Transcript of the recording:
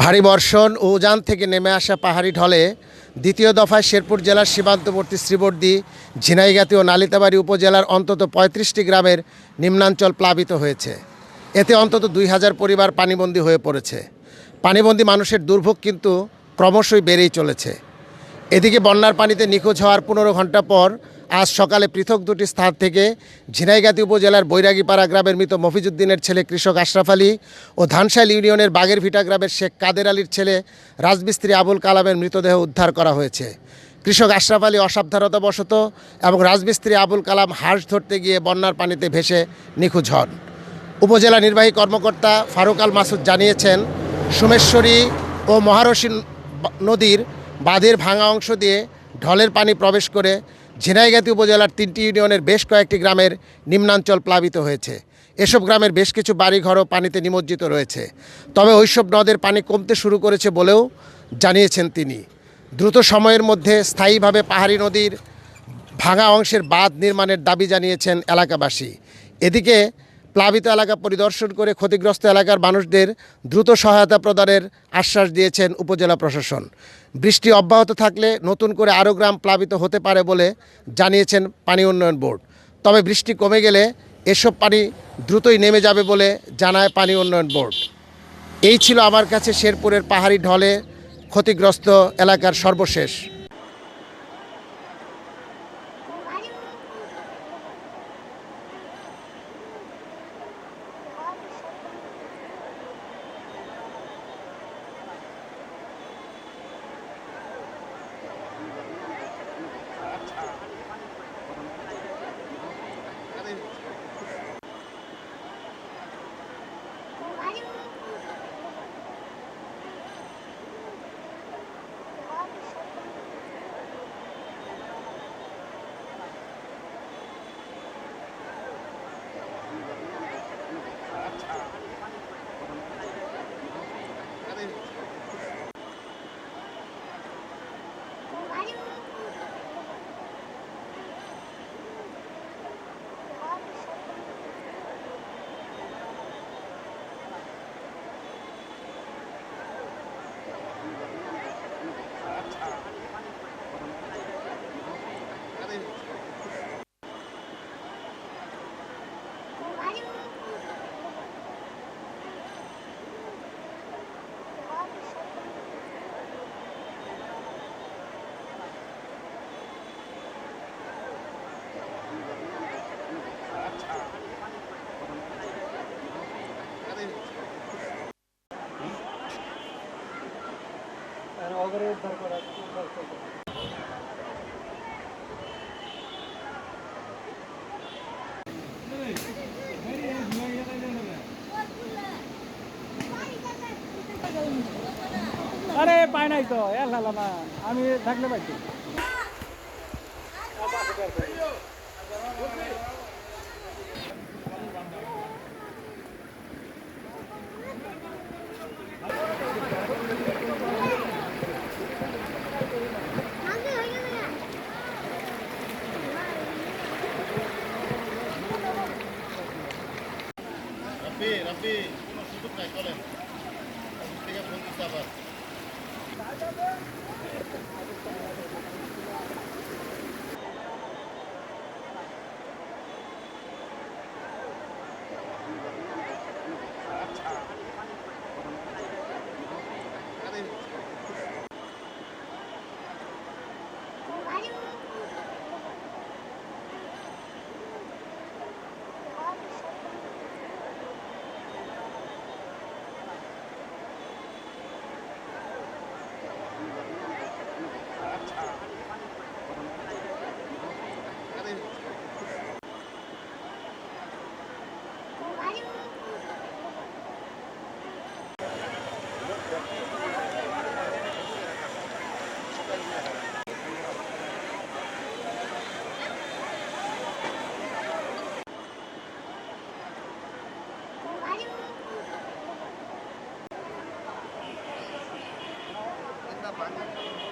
ভারী বর্ষণ ও উজান থেকে নেমে আসা পাহাড়ি ঢলে দ্বিতীয় দফায় শেরপুর জেলার সীমান্তবর্তী শ্রীবর্দী, ঝিনাইগাতী ও নালিতাবাড়ী উপজেলার অন্তত ৩৫টি গ্রামের নিম্নাঞ্চল প্লাবিত হয়েছে। এতে অন্তত ২,০০০ পরিবার পানিবন্দী হয়ে পড়েছে। পানিবন্দী মানুষের দুর্ভোগ কিন্তু ক্রমশই বেড়েই চলেছে। এদিকে বন্যার পানিতে নিখোঁজ হওয়ার ১৫ ঘণ্টা পর আজ সকালে পৃথক দুটি স্থান থেকে ঝিনাইগাতী উপজেলার বৈরাগীপাড়া গ্রামের মৃত মফিজউদ্দিনের ছেলে কৃষক আশরাফ আলী ও ধানশাইল ইউনিয়নের বাগেরভিটা গ্রামের শেখ কাদের আলীর ছেলে রাজমিস্ত্রি আবুল কালামের মৃতদেহ উদ্ধার করা হয়েছে। কৃষক আশরাফ আলী অসাবধানতাবশত এবং রাজমিস্ত্রি আবুল কালাম হাঁস ধরতে গিয়ে বন্যার পানিতে ভেসে নিখোঁজ হন। উপজেলা নির্বাহী কর্মকর্তা ফারুক আল মাসুদ জানিয়েছেন, সোমেশ্বরী ও মহারশী নদীর বাঁধের ভাঙা অংশ দিয়ে ঢলের পানি প্রবেশ করে ঝিনাইগাতী উপজেলার ৩টি ইউনিয়নের বেশ কয়েকটি গ্রামের নিম্নাঞ্চল প্লাবিত হয়েছে। এসব গ্রামের বেশ কিছু বাড়িঘরও পানিতে নিমজ্জিত রয়েছে। তবে ওইসব নদের পানি কমতে শুরু করেছে বলেও জানিয়েছেন তিনি। দ্রুত সময়ের মধ্যে স্থায়ীভাবে পাহাড়ি নদীর ভাঙা অংশের বাঁধ নির্মাণের দাবি জানিয়েছেন এলাকাবাসী। এদিকে প্লাবিত এলাকা পরিদর্শন করে ক্ষতিগ্রস্ত এলাকার মানুষদের দ্রুত সহায়তা প্রদানের আশ্বাস দিয়েছেন উপজেলা প্রশাসন। বৃষ্টি অব্যাহত থাকলে নতুন করে আরও গ্রাম প্লাবিত হতে পারে বলে জানিয়েছেন পানি উন্নয়ন বোর্ড। তবে বৃষ্টি কমে গেলে এসব পানি দ্রুতই নেমে যাবে বলে জানায় পানি উন্নয়ন বোর্ড। এই ছিল আমার কাছে শেরপুরের পাহাড়ি ঢলে ক্ষতিগ্রস্ত এলাকার সর্বশেষ। আরে পাই নাই তো না আমি থাকলে পাইছি। রাব্বি কোনো সুযোগ নাই, চলেন থেকে ফোন দিতে আবার। পানি